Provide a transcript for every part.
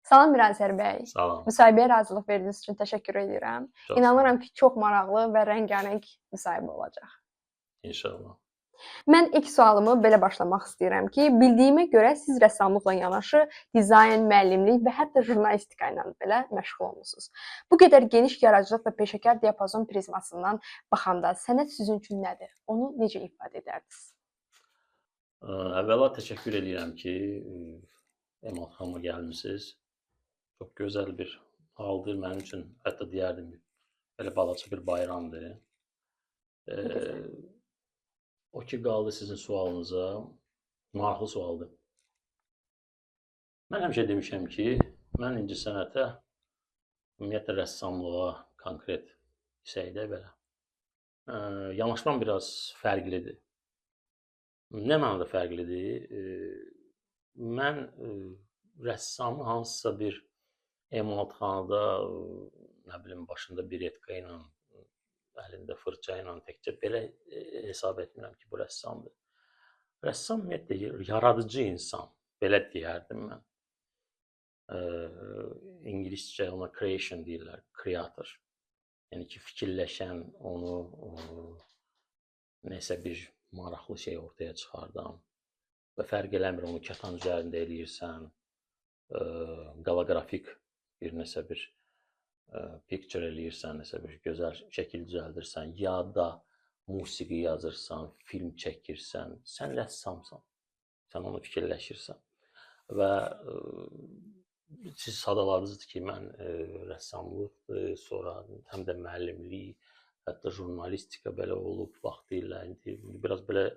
Salam Miransər bəy. Salam. Müsahibəyə razılıq verdiyiniz üçün təşəkkür edirəm. Çox İnanıram ki, çox maraqlı və rəngarəng müsahibə olacaq. İnşallah. Mən ilk sualımı belə başlamaq istəyirəm ki, bildiyimə görə siz rəssamlıqla yanaşı dizayn, müəllimlik və hətta jurnalistika ilə belə məşğul olmusunuz. Bu qədər geniş yaradıcılıq və peşəkar diapazon prizmasından baxanda sənət sizin üçün nədir? Onu necə ifadə edərdiniz? Əvvəla təşəkkür edirəm ki, Emaxama gəlmisiniz. Çox gözəl bir haldır mənim üçün. Hətta deyərdim, belə balaca bir bayramdır. O ki, qaldı sizin sualınıza, maraqlı sualdır. Mən həmişə demişəm ki, mən incəsənətə, ümumiyyətlə rəssamlığa konkret hissəyə belə yanaşmam biraz fərqlidir. Nə mənada fərqlidir? Mən rəssamı hansısa bir emalatxanada, nə bilim, başında biretka ilə, əlində fırça ilə təkcə belə hesab etmirəm ki, bu rəssamdır. Rəssam ümumiyyətlə yaradıcı insan, belə deyərdim mən. İngiliscə ona creation deyirlər, kreator. Yəni ki, fikirləşən, onu nəsə bir maraqlı şey ortaya çıxardan və fərq eləmir, onu kətan üzərində eləyirsən, qoloqrafik bir nəsə bir picture eləyirsən, nəsə bir gözəl şəkil düzəldirsən, ya da musiqi yazırsan, film çəkirsən, sən rəssamsan, sən onu fikirləşirsən. Və siz sadaladınız ki, mən rəssamlıq, sonra həm də müəllimlik, hətta jurnalistika belə olub vaxtilə, indi biraz belə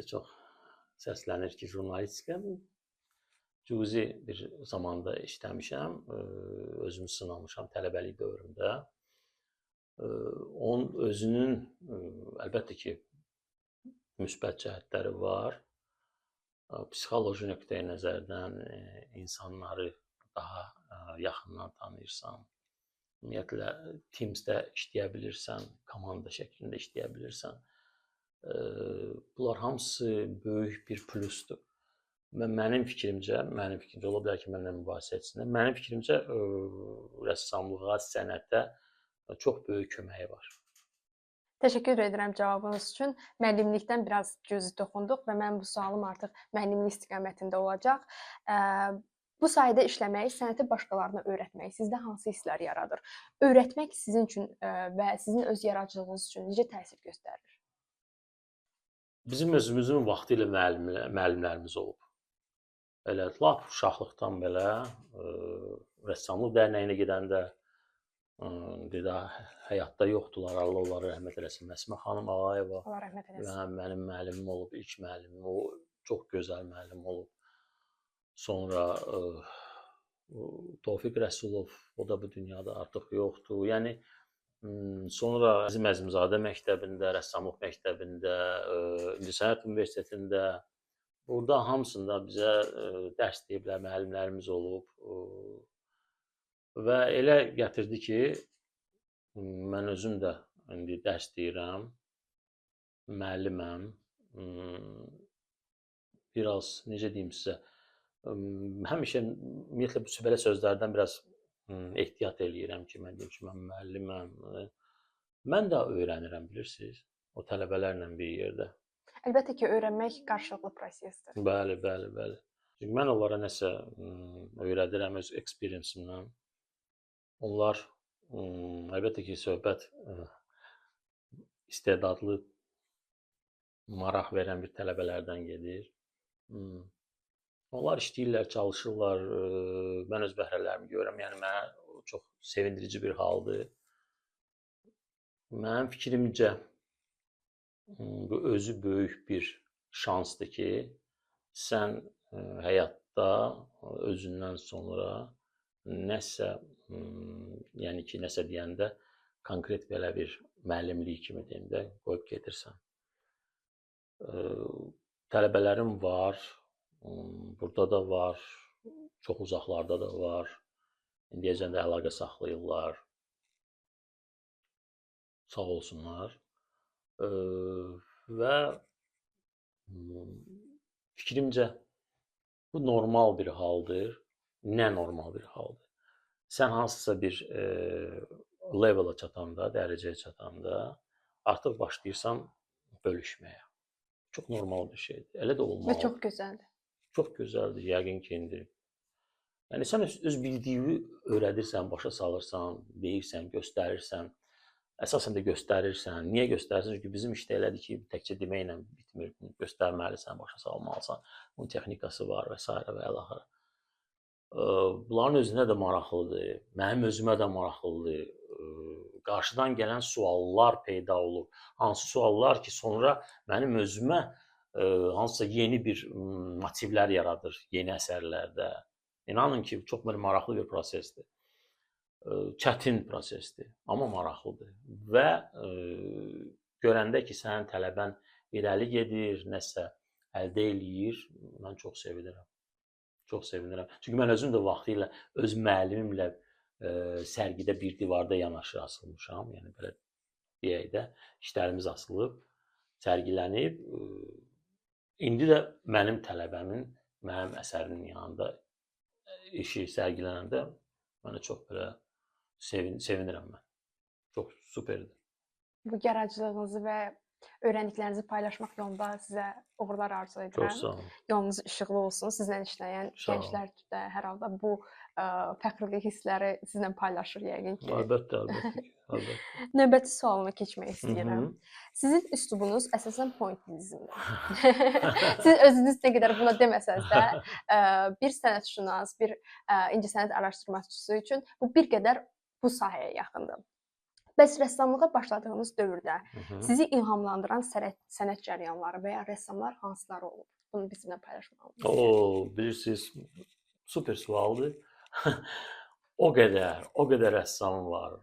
çox səslənir ki, jurnalistika cüzi bir zamanda işləmişəm, özümü sınamışam tələbəlik dövründə. Onun özünün əlbəttə ki, müsbət cəhətləri var. Psixoloji nöqteyi nəzərdən insanları daha yaxından tanıyırsan. Ümumiyyətlə, Teams-də işləyə bilirsən, komanda şəklində işləyə bilirsən. Bunlar hamısı böyük bir plusdur. Və mənim fikrimcə, ola bilər ki, mənimlə mübahisə etsinlər, mənim fikrimcə rəssamlığa, sənətə çox böyük köməyi var. Təşəkkür edirəm cavabınız üçün. Müəllimlikdən biraz cüzi toxunduq və mən bu sualım artıq müəllimlik istiqamətində olacaq. Bu sahədə işləmək, sənəti başqalarına öyrətmək sizdə hansı hisslər yaradır? Öyrətmək sizin üçün və sizin öz yaradıcılığınız üçün necə təsir göstərir? Bizim özümüzün vaxtilə müəllimlərimiz olub. Elə lap uşaqlıqdan belə rəssamlıq dərnəyinə gedəndə həyatda yoxdular, Allah onları rəhmət eləsin. Məsmə xanım Ağayeva mənim müəllimim olub, ilk müəllimim, o çox gözəl müəllim olub. Sonra Tofiq Rəsulov, o da bu dünyada artıq yoxdur. Yəni sonra bizim Əzimzadə məktəbində, rəssamlıq məktəbində, İncəsənət Universitetində, burada hamısında bizə dərs deyiblər, müəllimlərimiz olub. Və elə gətirdi ki, mən özüm də indi dərs deyirəm, müəlliməm. Biraz, necə deyim sizə, həmişə ümumiyyətlə belə sözlərdən biraz ehtiyat eləyirəm ki, mən deyim ki, mən müəlliməm. Mən də öyrənirəm, bilirsiniz, o tələbələrlə bir yerdə. Əlbəttə ki, öyrənmək qarşılıqlı prosesdir. Bəli. Çünki mən onlara nəsə öyrədirəm öz experience-imdən. Onlar, əlbəttə ki, söhbət istedadlı, maraq verən bir tələbələrdən gedir. Onlar işləyirlər, çalışırlar, mən öz bəhrələrimi görürəm, yəni mənə çox sevindirici bir haldır. Mənim fikrimcə, bu özü böyük bir şansdır ki, sən həyatda özündən sonra nəsə, yəni ki, nəsə deyəndə, konkret belə bir müəllimlik kimi deyim də, qoyub gedirsən. Tələbələrim var, burada da var, çox uzaqlarda da var, indiyəcən də əlaqə saxlayırlar, sağ olsunlar. Və fikrimcə bu normal bir haldır. nə normal bir haldır? Sən hansısa bir level'a çatanda, dərəcəyə çatanda artıq başlayırsan bölüşməyə. Çox normal bir şeydir. Elə də Və çox olmalıdır. gözəldir. Çox gözəldir, yəqin ki, indi. Yəni sən öz bildiyini öyrədirsən, başa salırsan, deyirsən, göstərirsən. Əsasən də göstərirsən. Niyə göstərirsən? Çünki bizim işdə elədir ki, təkcə deməklə bitmir. Göstərməlisən, başa salmalısan. Bunun texnikası var və s. və ilaxır. Bunların özünə də maraqlıdır. Mənim özümə də maraqlıdır. Qarşıdan gələn suallar peyda olur. Hansı suallar ki, sonra mənim özümə hansısa yeni bir motivlər yaradır yeni əsərlərdə. İnanın ki, çox maraqlı bir prosesdir. Çətin prosesdir, amma maraqlıdır. Və görəndə ki, sənin tələbən irəli gedir, nəsə əldə eləyir, mən çox sevinirəm. Çox sevinirəm. Çünki mən özüm də vaxtilə öz müəllimimlə sərgidə bir divarda yanaşı asılmışam. Yəni belə deyək də, işlərimiz asılıb, sərgilənib. İndi də mənim tələbəmin, mənim əsərimin yanında işi sərgilənəndə mənə çox belə sevinirəm mən. Çox superdir. Bu yaradıcılığınızı və öyrəndiklərinizi paylaşmaq yolunda sizə uğurlar arzu edirəm. Çox sağ olun. Yolunuz işıqlı olsun. Sizlə işləyən gənclər də hər halda bu fəxrli hissləri sizlə paylaşır yəqin ki. Əlbəttə, əlbəttə. Növbəti sualıma keçmək istəyirəm. Sizin üslubunuz əsasən pointillizmdir. Siz özünüz nə qədər buna deməsəz də, bir sənətşünas, bir incəsənət araşdırmaçısı üçün bu bir qədər bu sahəyə yaxındır. Bəs rəssamlığa başladığınız dövrdə sizi ilhamlandıran sənət cərəyanları və ya rəssamlar hansıları olub? Bunu bizimlə paylaşmalısınız. Bilirsiniz, super sualdır. O qədər rəssam var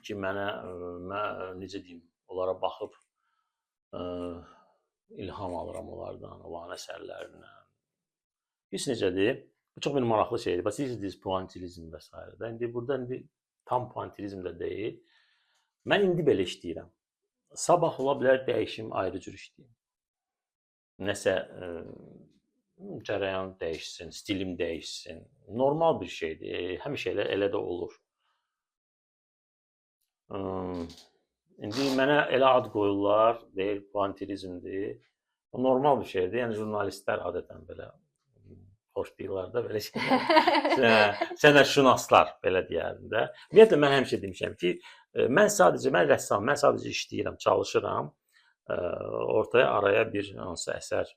ki, mən necə deyim, onlara baxıb ilham alıram onlardan, olan əsərlərindən. Biz necədir? Bu çox bir maraqlı şeydir. Bax, siz pointillizm və s. İndi burada tam pointillizm də deyil. Mən indi belə işləyirəm. Sabah ola bilər dəyişim, ayrı cür işləyim. Nəsə cərəyan dəyişsin, stilim dəyişsin. Normal bir şeydir. Həmişə elə də olur. İndi mənə elə ad qoyurlar, deyir pointillizmdir. Bu normal bir şeydir. Yəni jurnalistlər adətən belə xoşlayırlar da belə şeylər. Sənətşünaslar belə deyərdim də. Ümumiyyətlə mən həmişə demişəm ki, mən rəssam, mən sadəcə işləyirəm, çalışıram. Ortaya araya bir hansı əsər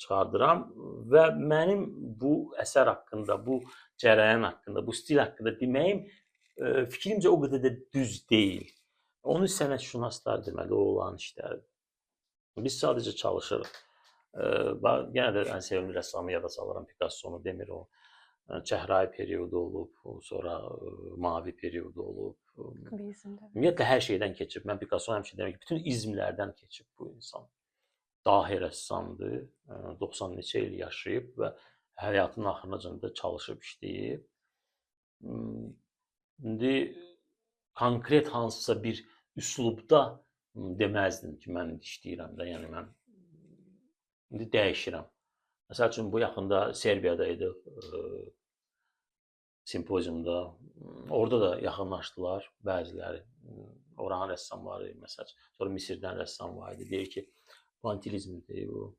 çıxardıram və mənim bu əsər haqqında, bu cərəyan haqqında, bu stil haqqında deməyim fikrimcə o qədər də düz deyil. Onu sənətşünaslar deməli olan işlərdir. Biz sadəcə çalışırıq. Yenə də ən sevimli rəssamı yada salıram, Picasso-nu demir o. Çəhrayı periodu olub, sonra mavi periodu olub. Ümumiyyətlə hər şeydən keçib. Mən Picasso həmişə demək ki, bütün izmlərdən keçib bu insan. Dahi rəssamdır, 90 neçə il yaşayıb və həyatının axırınacan da çalışıb işləyib. İndi konkret hansısa bir üslubda deməzdim ki, mən işləyirəm də, yəni mən indi dəyişirəm. Məsəl üçün, bu yaxında Serbiyada idik, simpoziumda. Orada da yaxınlaşdılar bəziləri. Oranın rəssamları, məsəl üçün. Sonra Misirdən rəssam var idi. Deyir ki, pointillizmdir bu.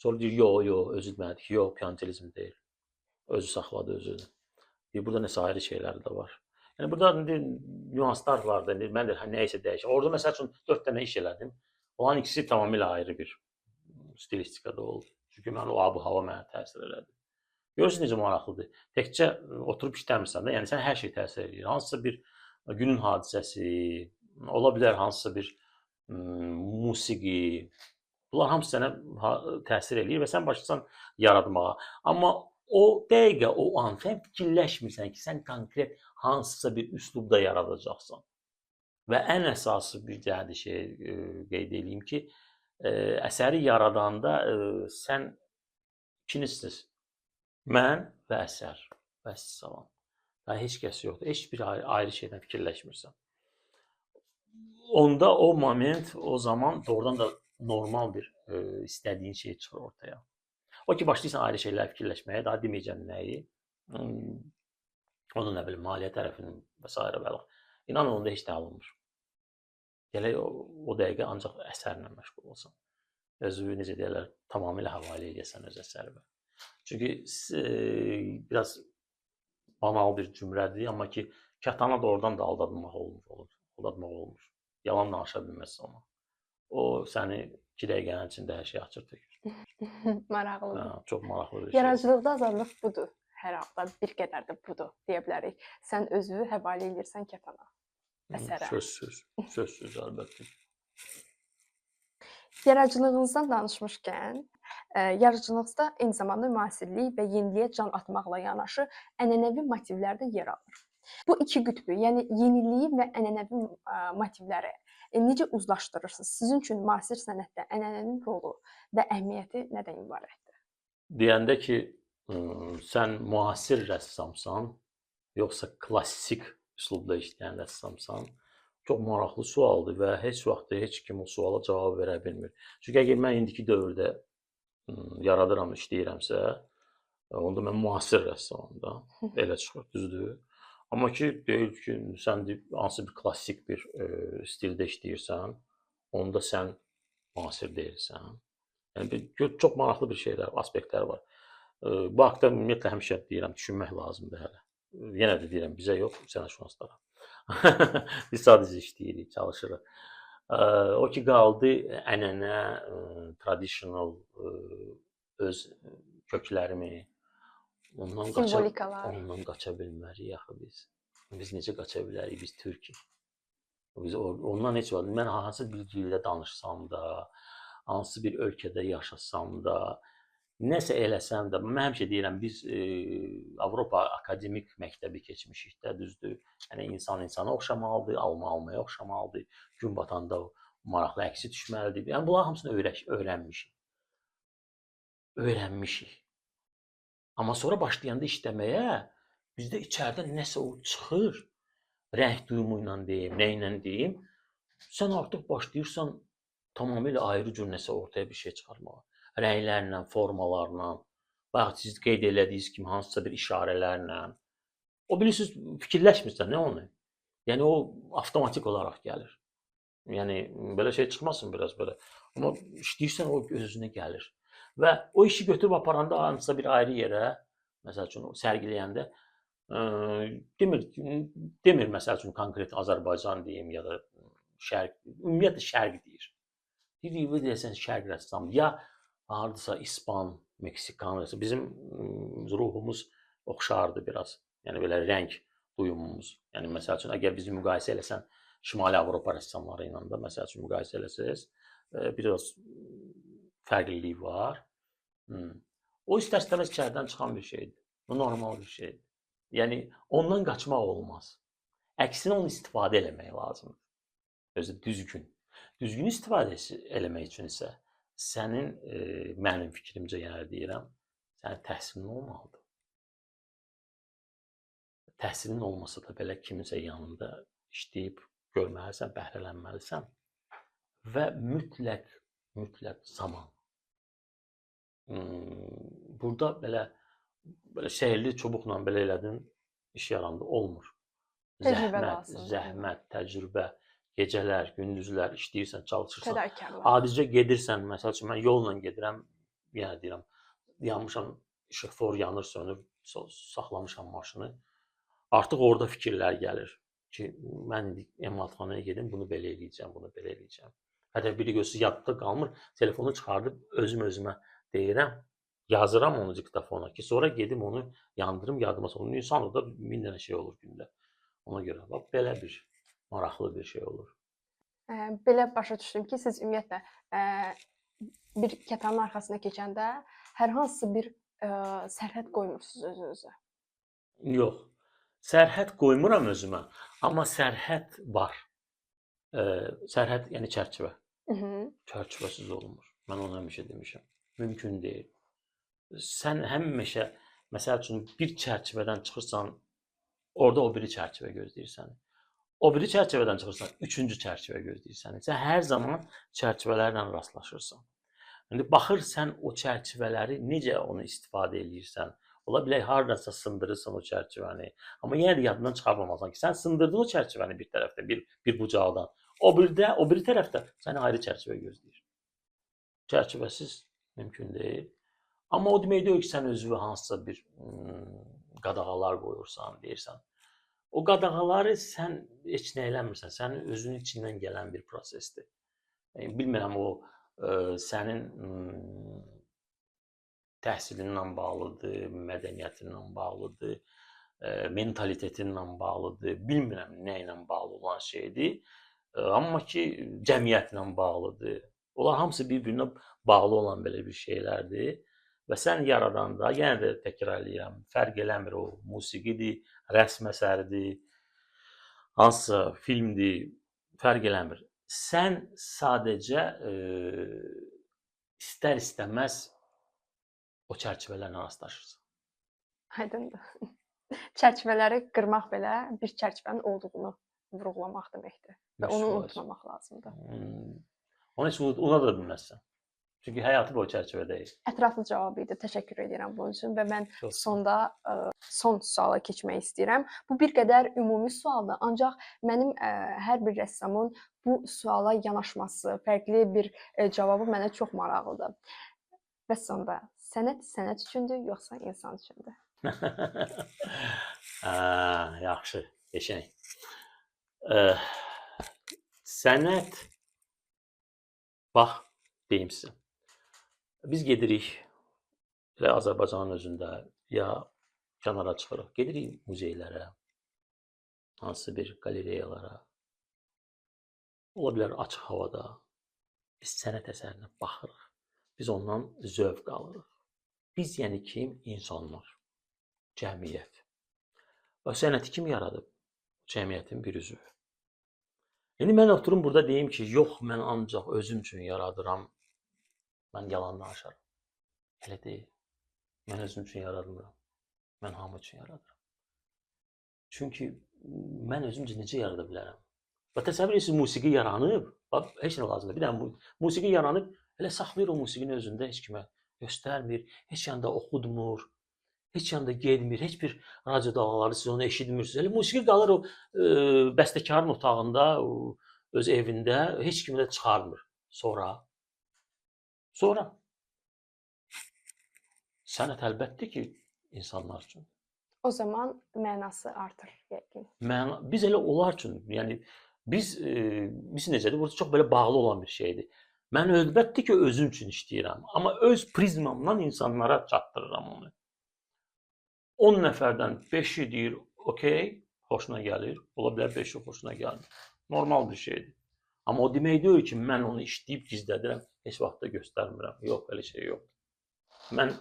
Sonra deyir, yox, özü demədi ki, yox, pointillizm deyil. Özü saxladı özünü. Deyir, burada nəsə ayrı şeylər də var. Yəni, burada nüanslar var da, mən də nəyəsə dəyişir. Orada, məsəl üçün, 4 dənə iş elədim. Onların ikisi tamamilə ayrı bir stilistikada oldu. Çünki mən o hava mənə təsir elədi. Görürsünüz necə maraqlıdır. Təkcə oturub işləmirsən də, yəni sən hər şey təsir edir. Hansısa bir günün hadisəsi, ola bilər hansısa bir musiqi, bunlar hamısı sənə təsir eləyir və sən başlasan yaratmağa. Amma o dəqiqə, o an sən fikirləşmirsən ki, sən konkret hansısa bir üslubda yaradacaqsan. Və ən əsası bir cəhədi qeyd edeyim ki, əsəri yaradanda sən ikinizsiniz. Mən və əsər. Vəssalam. Daha heç kəs yoxdur. Heç bir ayrı şeydən fikirləşmirsən. Onda o moment, o zaman doğrudan da normal bir istədiyin şey çıxır ortaya. O ki, başlayırsan ayrı şeylər fikirləşməyə, daha deməyəcəm nəyi. Hmm, onun nə bilim maliyyə tərəfinin və s. və İnanın onda heç nə alınmır. Gələk o dəqiqə ancaq əsərlə məşğul olsan. Özünü necə deyirlər, tamamilə havalə edəsən öz əsərinə. Çünki biraz banal bir cümlədir, amma ki kətana da oradan da aldatmaq olur. Aldatmaq olmur. Yalan danışa bilməzsən ona. O səni 2 dəqiqənin içində hər şey açır tökür. Maraqlıdır. Çox maraqlı bir şey. Yaradıcılıqda azadlıq budur. Hər halda bir qədər də budur deyə bilərik. Sən özünü həvalə edirsən kətana, əsərə. Sözsüz əlbəttə. Yaradıcılığınızdan danışmışkən, yaradıcılıqda eyni zamanda müasirlik və yeniliyə can atmaqla yanaşı ənənəvi motivlər də yer alır. Bu iki qütbü, yəni yeniliyi və ənənəvi motivləri necə uzlaşdırırsınız? Sizin üçün müasir sənətdə ənənənin rolu və əhəmiyyəti nədən ibarətdir? Deyəndə ki, sən müasir rəssamsan, yoxsa klassik üslubda işləyən rəssamsan, çox maraqlı sualdır və heç vaxt heç kim o suala cavab verə bilmir. Çünki əgər mən indiki dövrdə yaradıram, işləyirəmsə, onda mən müasir rəssamam da, elə çıxır, düzdür. Amma ki, deyil ki, sən hansı bir klassik bir stildə işləyirsən, onda sən müasir deyilsən. Yəni çox maraqlı bir şeylər, aspektlər var. Bu haqda ümumiyyətlə həmişə deyirəm, düşünmək lazımdır hələ. Yenə də deyirəm, bizə yox, sənətşünaslara. Biz sadəcə işləyirik, çalışırıq. O ki qaldı ənənə, traditional öz köklərimi ondan qaça bilmərik axı biz. Biz necə qaça bilərik? Biz türkük. Biz ondan heç vaxt mən hansı bir dildə danışsam da, hansı bir ölkədə yaşasam da, nəsə eləsəm də, mən həmişə deyirəm, biz Avropa akademik məktəbi keçmişik də, düzdür. Yəni insan insana oxşamalıdır, alma almaya oxşamalıdır, gün batanda maraqlı əksi düşməlidir. Yəni bunların hamısını öyrənmişik. Amma sonra başlayanda işləməyə, bizdə içəridən nəsə o çıxır. Rəng duyumu ilə deyim, nə ilə deyim, sən artıq başlayırsan tamamilə ayrı cür nəsə ortaya bir şey çıxarmağa. Rənglərlə, formalarla, bayaq siz qeyd elədiyiniz kimi hansısa bir işarələrlə. O bilirsiniz, fikirləşmirsən nə onu? Yəni o avtomatik olaraq gəlir. Yəni belə şey çıxmasın biraz belə. Amma işləyirsən o özünə gəlir. Və o işi götürüb aparanda hansısa bir ayrı yerə, məsəl üçün sərgiləyəndə demir məsəl üçün konkret Azərbaycan deyim ya da şərq, ümumiyyətlə şərq deyir. Deyir, deyəsən şərq rəssam, ya hardasa İspan, Meksikan rəssam. Bizim ruhumuz oxşardı biraz. Yəni belə rəng duyumumuz. Yəni məsəl üçün əgər bizi müqayisə eləsən Şimali Avropa rəssamları ilə də məsəl üçün müqayisə eləsəz, biraz fərqlilik var. O istər-istəməz içəridən çıxan bir şeydir. Bu normal bir şeydir. Yəni ondan qaçmaq olmaz. Əksinə onu istifadə eləmək lazımdır. Özü düzgün. Düzgün istifadə eləmək üçün isə sənin, mənim fikrimcə yəni deyirəm, sənin təhsilin olmalıdır. Təhsilin olmasa da belə kiminsə yanında işləyib görməlisən, bəhrələnməlisən və mütləq zaman. Burada belə şəhərli çubuqla belə elədin, iş yarandı, olmur. Zəhmət, təcrübə, gecələr, gündüzlər işləyirsən, çalışırsan. Adicə gedirsən, məsəl üçün mən yolla gedirəm, yenə deyirəm, yanmışam, işıqfor yanır, sönür, saxlamışam maşını. Artıq orada fikirlər gəlir ki, mən emalatxanaya gedim, bunu belə eləyəcəm, bunu belə eləyəcəm. Hətta biri gözü yadda qalmır, telefonu çıxardıb özümə deyirəm, yazıram onu diktafona ki, sonra gedim onu yandırım, yadıma salım. İnsan da 1000 dənə şey olur gündə. Ona görə bax belə bir maraqlı bir şey olur. Belə başa düşdüm ki, siz ümumiyyətlə bir kətanın arxasına keçəndə hər hansı bir sərhəd qoymursunuz özünüzə. Yox. Sərhəd qoymuram özümə, amma sərhəd var. Sərhəd yəni çərçivə. Çərçivəsiz olmur. Mən onu həmişə demişəm. Mümkün deyil. Sən həmişə, məsəl üçün, bir çərçivədən çıxırsan, orada o biri çərçivə gözləyirsən. O biri çərçivədən çıxırsan, üçüncü çərçivə gözləyirsən. Sən hər zaman çərçivələrlə rastlaşırsan. İndi baxır sən o çərçivələri necə onu istifadə edirsən, Ola bilər hardansa sındırırsan o çərçivəni. Amma yenə də yadından çıxarmamalısan ki, sən sındırdın o çərçivəni bir tərəfdə, bir bucaqdan. O biri tərəfdə səni ayrı çərçivə gözləyir. Çərçivəsiz mümkün deyil. Amma o demək deyil ki, sən özünə hansısa bir qadağalar qoyursan, deyirsən. O qadağaları sən heç nə eləmirsən. Sənin özünün içindən gələn bir prosesdir. Bilmirəm o sənin təhsilinlə bağlıdır, mədəniyyətinlə bağlıdır, mentalitetinlə bağlıdır. Bilmirəm nə ilə bağlı olan şeydir. Amma ki, cəmiyyətlə bağlıdır. Onlar hamısı bir-birinə bağlı olan belə bir şeylərdir. Və sən yaradanda, yenə də təkrar edirəm, fərq eləmir o musiqidir, rəsm əsəridir, hansısa filmdir, fərq eləmir. Sən sadəcə istər-istəməz o çərçivələrlə rastlaşırsan. Aydındır. Çərçivələri qırmaq belə bir çərçivənin olduğunu vurğulamaq deməkdir və onu unutmamaq lazımdır. Onu heç una da bilməzsən. Çünki həyatı bu çərçivədəyik. Ətraflı cavab idi. Təşəkkür edirəm bunun üçün və mən sonda son suala keçmək istəyirəm. Bu bir qədər ümumi sualdır, ancaq mənim hər bir rəssamın bu suala yanaşması, fərqli bir cavabı mənə çox maraqlıdır. Və sonda sənət üçündür, yoxsa insan üçündür? Yaxşı, keçək. Sənət, bax, deyim sizə. Biz gedirik, elə Azərbaycanın özündə ya kənara çıxırıq, gedirik muzeylərə, hansısa bir qalereyalara, ola bilər açıq havada, biz sənət əsərinə baxırıq, biz ondan zövq alırıq. Biz, yəni kim? İnsanlar, cəmiyyət. Və sənəti kim yaradıb? Cəmiyyətin bir üzvü. İndi mən oturum burada deyim ki, yox, mən ancaq özüm üçün yaradıram, mən yalan danışaram. Elə deyil. Mən özüm üçün yaradmıram. Mən hamı üçün yaradıram. Çünki mən özüm üçün necə yarada bilərəm? Və təsəvvür edirsiniz, musiqi yaranıb, heç nə lazımdır. Bir dənə musiqi yaranıb, elə saxlayır o musiqinin özündə, heç kimə göstərmir, heç yanda oxudmur, heç yanda getmir, heç bir radio dalğaları siz onu eşitmirsiniz. Elə musiqi qalır o bəstəkarın otağında, öz evində, heç kimi də çıxarmır. Sonra sənət əlbəttə ki, insanlar üçün. O zaman mənası artır yəqin. Biz elə onlar üçün, yəni biz necədir? Burada çox belə bağlı olan bir şeydir. Mən əlbəttə ki, özüm üçün işləyirəm, amma öz prizmamdan insanlara çatdırıram onu. 10 nəfərdən 5-i deyir, okey, xoşuna gəlir. Ola bilər 5-i xoşuna gəlmir. Normal bir şeydir. Amma o demək deyil ki, mən onu işləyib gizlədirəm, heç vaxt da göstərmirəm. Yox, belə şey yoxdur. Mən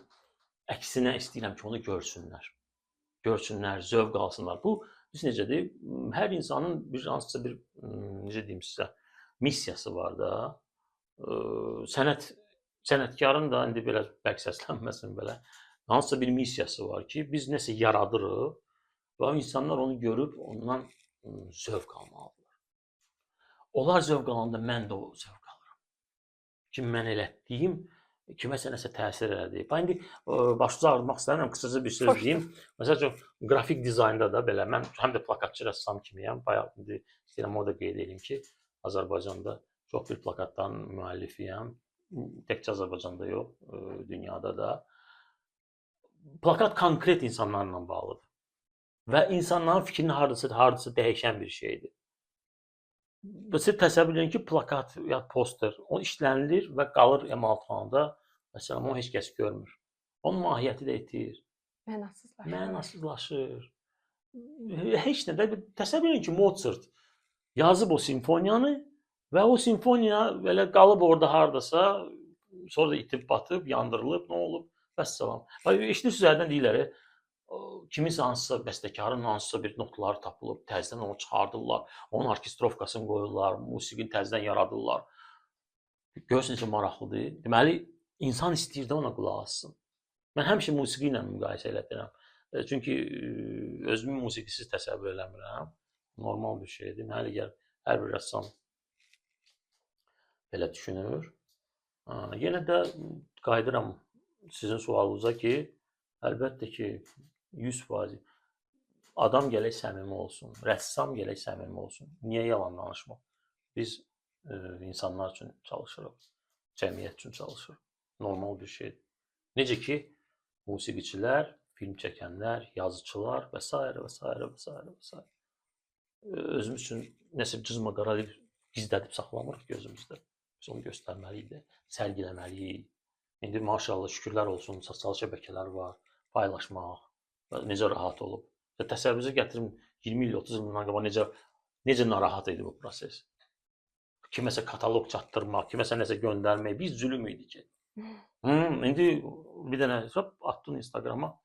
əksinə istəyirəm ki, onu görsünlər. Görsünlər, zövq alsınlar. Bu, biz necədir? Hər insanın bir hansısa bir, necə deyim sizə, missiyası var da. Sənətkarın da, indi belə bərk səslənməsin belə, hansısa bir missiyası var ki, biz nəsə yaradırıq və insanlar onu görüb, ondan zövq almalıdırlar. Onlar zövq alanda mən də o zövq alıram. Ki, mən elətdiyim kiməsə nəsə təsir elədi. İndi başınızı ağrıtmaq istəmirəm, qısaca bir söz deyim. Məsələn, qrafik dizaynda da belə, mən həm də plakatçı rəssam kimiyəm. Bayaq indi istəyirəm o da qeyd edeyim ki, Azərbaycanda çox bir plakatların müəllifiyəm. Təkcə Azərbaycanda yox, dünyada da. Plakat konkret insanlarla bağlıdır. Və insanların fikrini hardasa dəyişən bir şeydir. Siz təsəvvür edin ki, plakat ya poster, o işlənilir və qalır emalatxanada. Məsələn, onu heç kəs görmür. Onun mahiyyəti də itir. Mənasızlaşır. Heç nə də təsəvvür edin ki, Mozart yazıb o simfoniyanı və o simfoniya belə qalıb orada hardasa, sonra da itib batıb, yandırılıb, nə olub? Vəssalam. Eşidirsiniz, hərdən deyirlər, kiminsə hansısa bəstəkarın hansısa bir notları tapılıb, təzədən onu çıxardırlar, onun orkestrovkasını qoyurlar, musiqini təzədən yaradırlar. Görürsünüz necə maraqlıdır. Deməli, insan istəyir də ona qulaq assın. Mən həmişə musiqi ilə müqayisə elədirəm. Çünki özümü musiqisiz təsəvvür eləmirəm. Normal bir şeydir. Mənə elə gəlir, hər bir rəssam belə düşünür. Yenə də qayıdıram sizin sualınıza ki, Əlbəttə ki, 100% adam gərək səmimi olsun, rəssam gərək səmimi olsun. Niyə yalan danışmaq? Biz insanlar üçün çalışırıq, cəmiyyət üçün çalışırıq. Normal bir şeydir. Necə ki, musiqiçilər, film çəkənlər, yazıçılar və s. və s. və s. və s. Özümüz üçün nəsə cızma qara gizlədib saxlamırıq gözümüzdə. Biz onu göstərməliyik, sərgiləməliyik. İndi maşallah şükürlər olsun, sosial şəbəkələr var, paylaşmaq necə rahat olub. Təsəvvürünüzə gətirin 20 il, 30 il bundan qabaq necə narahat idi bu proses. Kiməsə kataloq çatdırmaq, kiməsə nəsə göndərmək biz zülm idi ki. İndi bir dənə atdın Instagrama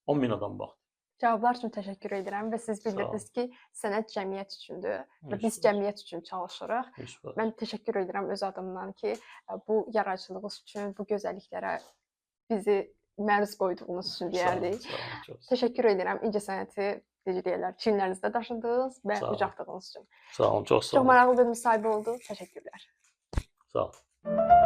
10.000 adam baxdı. Cavablar üçün təşəkkür edirəm və siz bildirdiniz ki, sənət cəmiyyət üçündür və biz cəmiyyət üçün çalışırıq. Mən təşəkkür edirəm öz adımdan ki, bu yaradıcılığınız üçün, bu gözəlliklərə bizi məruz qoyduğunuz üçün deyərdik. Təşəkkür edirəm incəsənəti, necə deyirlər, çiyinlərinizdə daşıdığınız və ucaltdığınız üçün. Sağ olun, çox sağ olun. Çox maraqlı bir müsahibə oldu. Təşəkkürlər. Sağ olun.